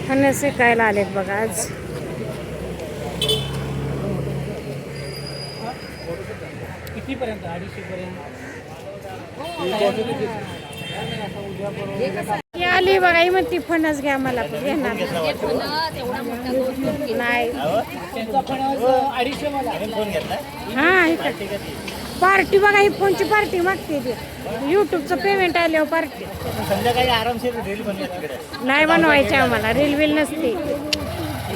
फणस विकायला आलेत बघा आज. कितीपर्यंत? 250 पर्यंत. आली बघा ही म्हणती फणस घ्या मला पण घेणार नाही. हा पार्टी बघा ही फोनची पार्टी मागते ती. युट्यूबचं पेमेंट आल्यावर पार्टी. संध्याकाळी आरामशीर रील बनवूया तिकडे. नाही बनवायचे आम्हाला रील बिल नसते.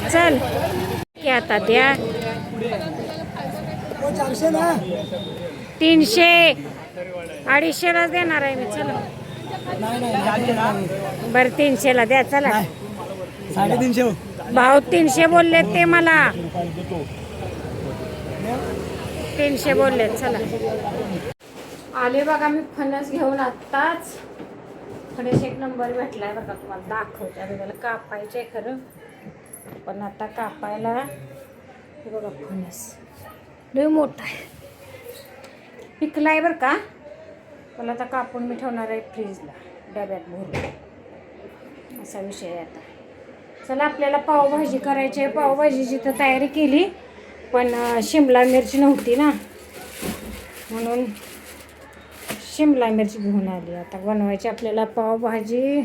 चल की आता द्या 300 250 देणार आहे मी. चला बरं 300 द्या. चला 350 भाऊ 300 बोलले ते मला 300 बोलले. चला आले बघा मी फणस घेऊन आत्ताच. फणस एक नंबर भेटलाय बघा. तुम्हाला दाखवते. आता त्याला कापायचे खरं पण आता कापायला हे बघा फणस लय मोठा आहे. पिकलाय बरं का. मला आता कापून मी ठेवणार आहे फ्रीजला डब्यात भरून. असा विषय आहे आता. चला आपल्याला पावभाजी करायची आहे. पावभाजीची तर तयारी केली पण शिमला मिरची नव्हती ना म्हणून शिमला मिरची घेऊन आली. आता बनवायची आपल्याला पावभाजी.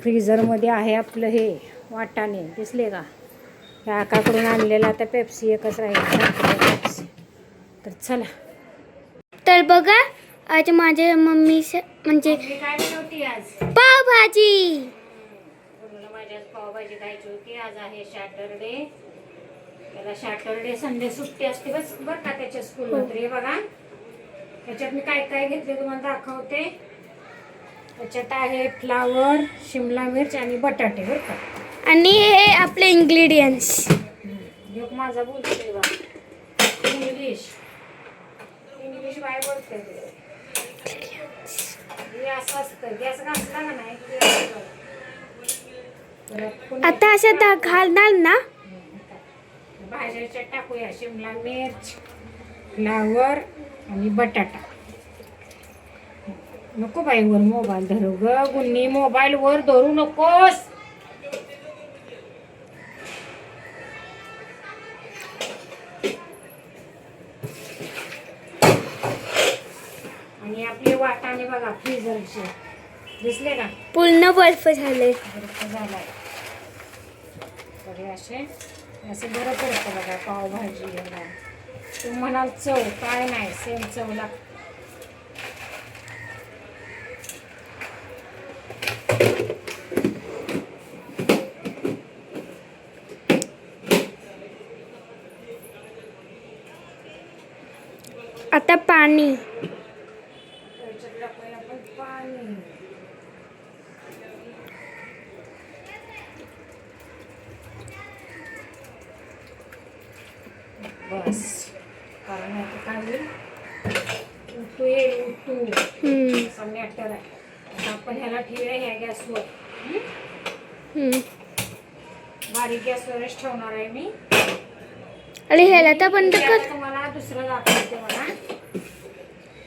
फ्रीझरमध्ये आहे आपलं हे वाटाणे दिसले का. ह्या आकाकडून आणलेला आता पेप्सी एकच राहील पेप्सी. तर चला. तर बघा आज माझ्या मम्मी म्हणजे काय बनवती आज? पावभाजी. माझी आज पावभाजी खायची होती. आज आहे सॅटरडे. त्याला सॅटरडे संडे सुट्टी असते बस बरं का त्याच्या स्कूलमध्ये. बघा त्याच्यात मी काय काय घेतले तुम्हाला दाखवते. त्याच्यात आहे फ्लावर, शिमला मिर्च आणि बटाटे बरं का. आणि हे आपले इंग्रेडियंट्स. योग माझा बोलते बा इंग्लिश बाय बोलते. असं असतं गॅस घासला का नाही. आता असं घालणार ना. भाज्याच्या टाकूया. शिमला मिर्च, फ्लावर आणि बटाटा. नको बाई वर मोबाईल धरू ग गुन्नी. मोबाईल वर धरू नकोस. आणि आपले वाटाणे बघा फ्रीजरचे दिसले का. पूर्ण बर्फ झाले. बर्फ झालाय. असे असं बरं पडतं बघा पावभाजी. बघा तुम्ही म्हणाल चव काय नाही सेम चव लागते. आता पाणी. पाणी बस. कारण आता काय होईल उतू येईल उतू असा मॅटर आहे. आता आपण ह्याला ठेवूया ह्या गॅसवर. बारीक गॅसवरच ठेवणार आहे मी. आणि ह्याला तर बंद कर. तुम्हाला दुसरं दाखवते मला.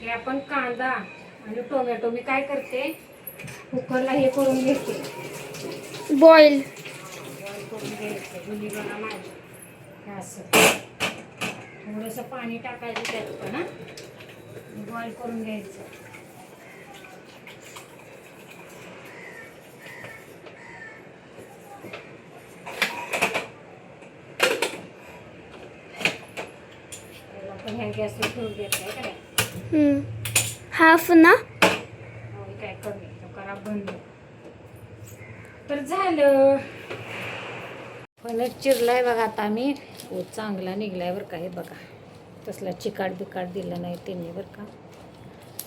हे आपण कांदा आणि टोमॅटो मी काय करते कुकरला हे करून घेते बॉईल करून घ्यायचं. मुली बघा माझी असं थोडंसं पाणी टाकायचं त्यात पण बॉईल करून घ्यायचं. ह्या गॅसवर ठेवून द्यायचं आहे काय. हाफ ना. काय कमी तो करा बंद. तर झालं. फणस चिरलाय बघा आता आम्ही. चांगला निघलाय बरं का. हे बघा तसला चिकाट बिकाट दिला नाही त्यांनी बरं का.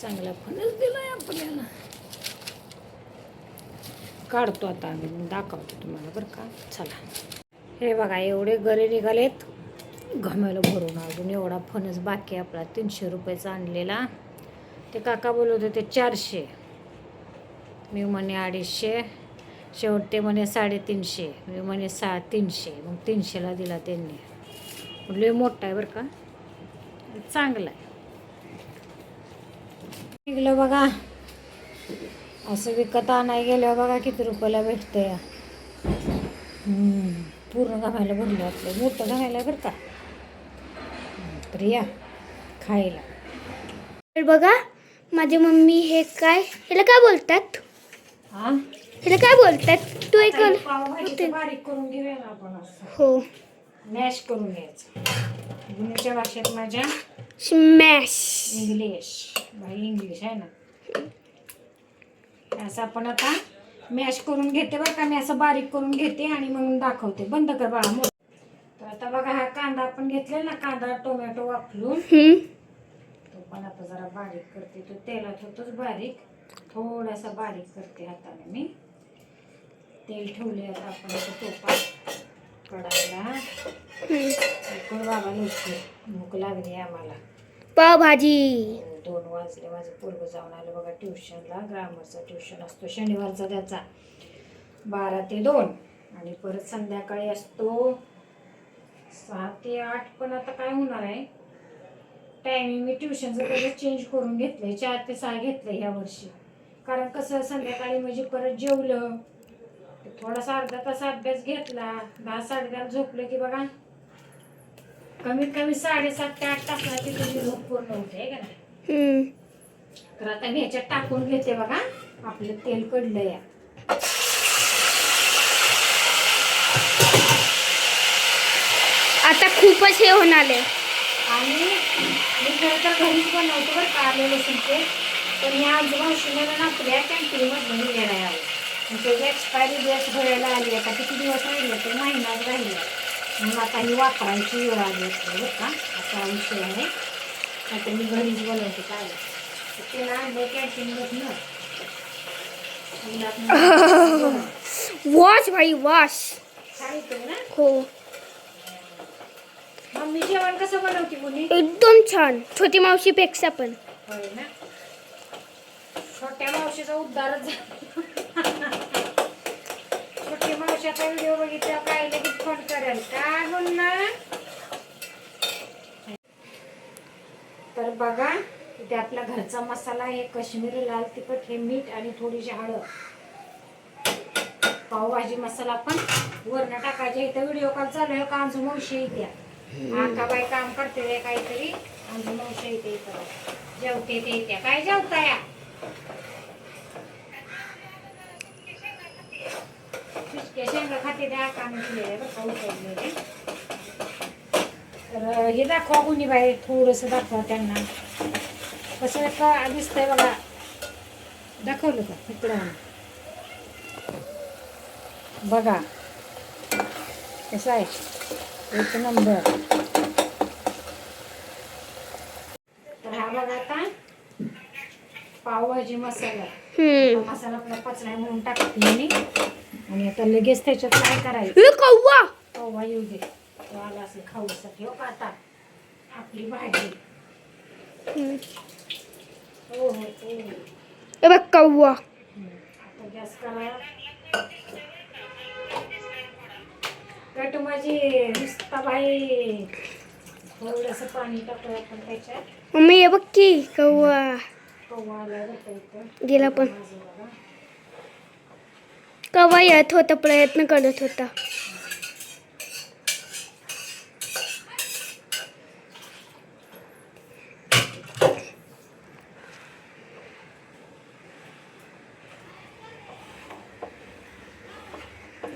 चांगला फणस दिलाय आपल्याला. काढतो आता आम्ही मग दाखवतो तुम्हाला बरं का. चला हे बघा एवढे गरे निघालेत घमेलं भरून. अजून एवढा फणस बाकी आपला 300 रुपयाचा आणलेला. ते काका बोलत होते 400. मी म्हणे 250. शेवट ते म्हणे 350. मी म्हणे 300. मग 300ला दिला त्यांनी. लय मोठा आहे बरं का. चांगला आहे. निघलं बघा. असं विकत आणाय गेल्यावर बघा किती रुपयाला भेटतं या. पूर्ण घालायला भरलं आपलं मोठं घालायला बरं का. तर या खायला. तर बघा माझी मम्मी हे काय ह्याला काय बोलतात हा ह्याला काय बोलतात तू एक पावभाजी बारीक करून घेऊया ना आपण असं हो मॅश करून घ्यायचं. जुन्याच्या भाषेत माझ्या स्मॅश इंग्लिश बाई इंग्लिश आहे ना. असं आपण आता मॅश करून घेते बरं का. मी असं बारीक करून घेते आणि मग दाखवते. बंद कर बाळा मोठ. तर आता बघा हा कांदा आपण घेतलेला ना कांदा टोमॅटो वापरून तो पण आता जरा बारीक करते. तो तेलात होतोच बारीक. थोडासा बारीक करते हाताने मी. तेल ठेवले आता आपण टोपात कढायला. उकळ बाबा लवकर भूक लागली आम्हाला. पावभाजी 2 वाजले. माझं पोरगं जाऊन आलं बघा ट्युशनला. ग्रामरचा ट्युशन असतो शनिवारचा त्याचा 12 ते 2 आणि परत संध्याकाळी असतो 6 ते 8. पण आता काय होणार आहे टायमिंग मी ट्युशनचं त्याचं चेंज करून घेतलंय. 4 ते 6 घेतलंय ह्या वर्षी. कारण कसं संध्याकाळी म्हणजे परत जेवलं थोडासा अर्धा तास अभ्यास घेतला 10 साडेदहाला झोपलं की बघा कमीत कमी 7.5 ते 8 तासाची तुझी झोप पूर्ण होते का नाही. तर आता मी ह्याच्यात टाकून घेते बघा. आपलं तेल कडलं या. आता खूपच हे होणार आहे. आणि मी खरं तर घरीच बनवतो बरं का आले लसूणचे. पण ह्या आजोबाशीला ना आपल्या कॅन्टीनमधून निघायला यावं. त्याची एक्सपायरी डेट भरायला आली. आता किती दिवस राहिले ते महिनाच राहिला. मग आता ही वापरायची वेळ आली असते बरं का. असा विषय आहे. आता मी घरीच बनवते काय त्याला आणलं कॅन्टीनमधून. वॉश भाई वॉश छान येते ना. हो मम्मी जेवण कसं बनवते मुली. एकदम छान. छोटी मावशीपेक्षा पण. होय ना. छोट्या मावशीचा उद्धारच झाला. छोटी मावशीचा व्हिडिओ बघितला काय लगेच फोन करेल काय बोलणार. तर बघा इथे आपला घरचा मसाला आहे. काश्मीरी लाल तिखट हे मीठ आणि थोडीशी हळद. पावभाजी मसाला पण वरण टाकायचे. इथं व्हिडिओ कॉल चालू आहे. कांजू मावशी इथे आकाबाई काम करते काहीतरी. कांजू मावशी इथे इथं जेवते ते इथे. काय जेवताय शेंगा खाते त्या कान उचललेले. तर हे दाखवा कुणी बाई थोडस दाखवा त्यांना कसं का दिसतंय बघा. दाखवलं का इकडं बघा कसं आहे. एक नंबर. तर हा बघा आता पावभाजी मसाला. मसाला आपला पचलाय म्हणून टाकते मी. आणि आता लगेच त्याच्यात काय करायचं कव्वा येऊ दे. तो आला असेल खाऊसाठी. हो का आता आपली भाजी. हो हो हो. कव्वा आता गॅस करा. कट माझी नुसता बाई थोडंसं पाणी टाकूया आपण त्याच्यात. मम्मी हे बघ की कव्वा कव्वा आला बघा इथं. गेला पण. कव्वा येत होता प्रयत्न करत होता.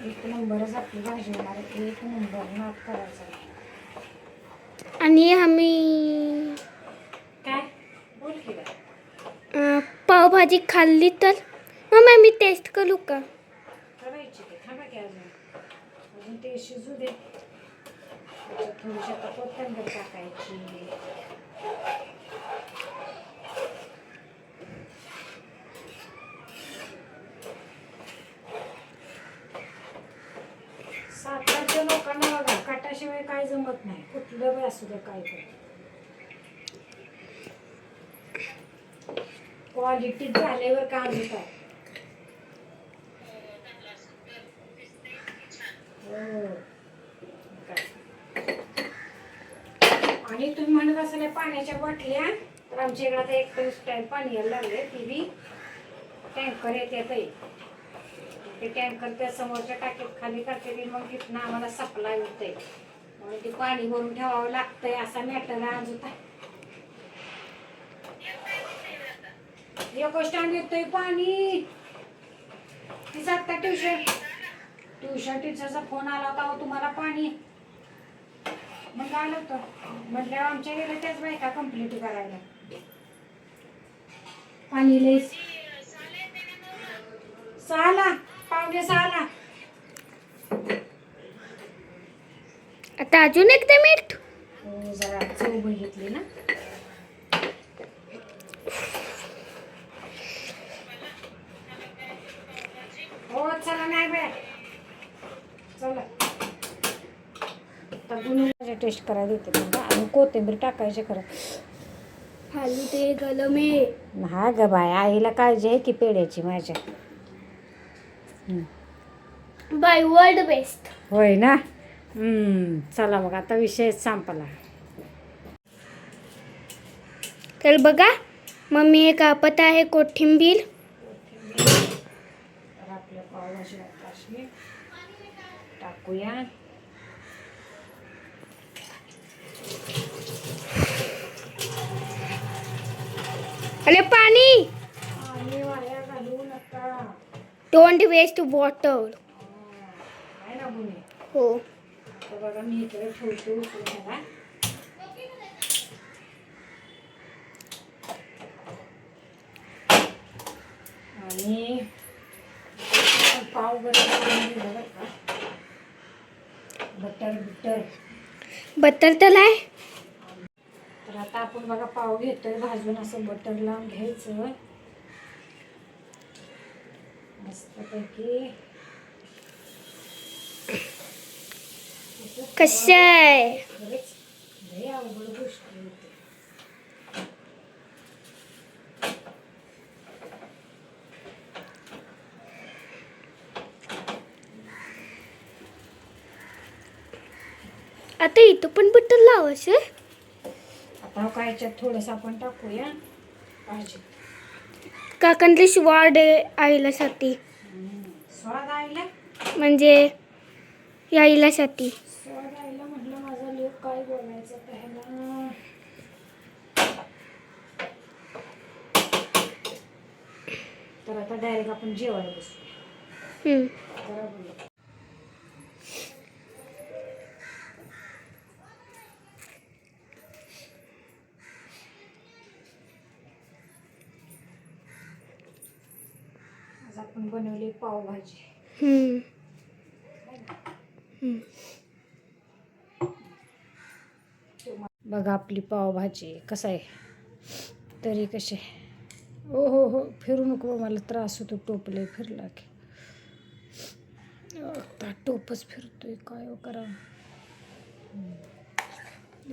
एक नंबरच आपली भाजी होणार. एक नंबर नाद करायचा. आणि आम्ही काय बोल की पावभाजी खाल्ली तर मम्मी मी टेस्ट करू का. करायची ते थांबा की अजून ते शिजू दे. थोडीशी आता कोथिंबीर टाकायची. सातारच्या लोकांना बघा काटाशिवाय काय जमत नाही. कुठलं बी असू दे काय पण क्वालिटी झाल्यावर काम होतात. आणि तुम्ही म्हणत असाल पाण्याच्या बाटल्या तर आमच्या इकडे आता एक स्टाईल पाणी यायला लागले. ती बी टँकर येते ते टँकर त्या समोरच्या टाकीत खाली करते ती, मग तिथनं आम्हाला सप्लाय होते. म्हणून ते पाणी भरून ठेवावं लागतंय असा मॅटर आज होता. एक स्टँड येतोय पाणी. तिचा आता ट्युशन टीचरचा फोन आला होता, "अहो, तुम्हाला पाणी?" मग काय आलं होतं म्हटलं आमच्या गेल्या त्याच बायका कंप्लीट करायला. पाणी लई 6ला, 5:45ला. आता अजून एकदा मीठ. हो, जरा चव बघितली ना. हो चला नाही बाय, चला आता गुन्हे टेस्ट करायला देते तुला. आणि कोथिंबीर टाकायचे खरं. खाली ते गलम आहे. हा ग बाय, आईला काळजी आहे की पेड्याची माझ्या. By world best. होय ना. चला मग आता विषय संपला. तर बघा मम्मी हे कापत आहे कोथिंबीर. तर आपल्या पावभाजी अशी टाकूया. अरे पाणी. आणि वाया घालू नका. Don't waste water. आहे ना गुन्हे. हो. तर बघा मी इकडे ठेवतो उचलून. आणि पाव बटर बटर तर आहे. तर आता आपण बघा पाव घेतोय भाजून, असं बटर लावून घ्यायचं मस्तपैकी. कसं आहे. लई अवघड गोष्ट होते. आता इथं पण बटर लावायचं. आता काय याच्यात थोडंसं आपण टाकूया भाजी. काकांतले स्वाद आईलासाठी, स्वाद आईला म्हणजे याईलासाठी. स्वाद आईला म्हटलं माझा लेक काय बोलायचं त्याला. तर आता डायरेक्ट आपण जेवायला बसूया. जरा बोलू. आज आपण बनवली पावभाजी. बघा आपली पावभाजी कसं आहे तरी कसे. हो हो हो, फिरू नको मला त्रास होतो. टोपले फिरला की आता टोपच फिरतोय. काय करा.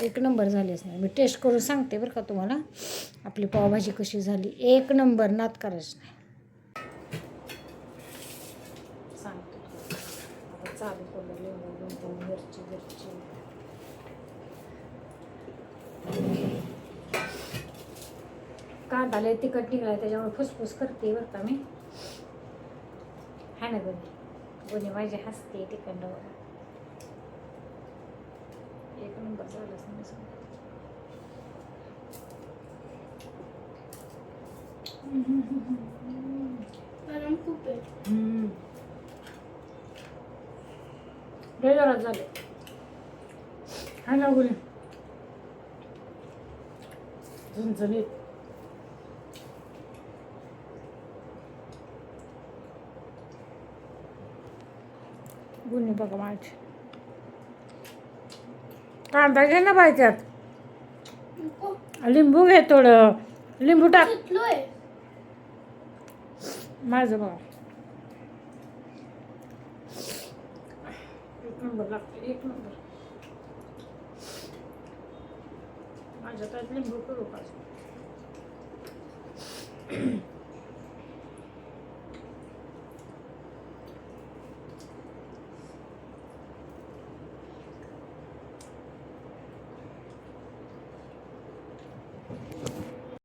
एक नंबर झालीच नाही. मी टेस्ट करून सांगते बरं का तुम्हाला आपली पावभाजी कशी झाली. एक नंबर, नाद करायचं नाही. सांगतो आता चालू करून लिंबू मिरची कांदा लय तिखट निघाला त्याच्यामुळे फुसफुस करते बरं का मी. हा ना गुन्हे माझी हसते तिखंडावर. एक नंबर झालाच नाही सांग. खूप आहे. लय जोरात झाले. हा ना गुन्हे झणझणीत. गुन्हे बघा माझे. कांदा घे ना बाई त्यात. लिंबू घे थोडं. लिंबू टाक. माझं बघा एक नंबर लागतं. एक नंबर. माझ्या त्यात लिंबू करू का.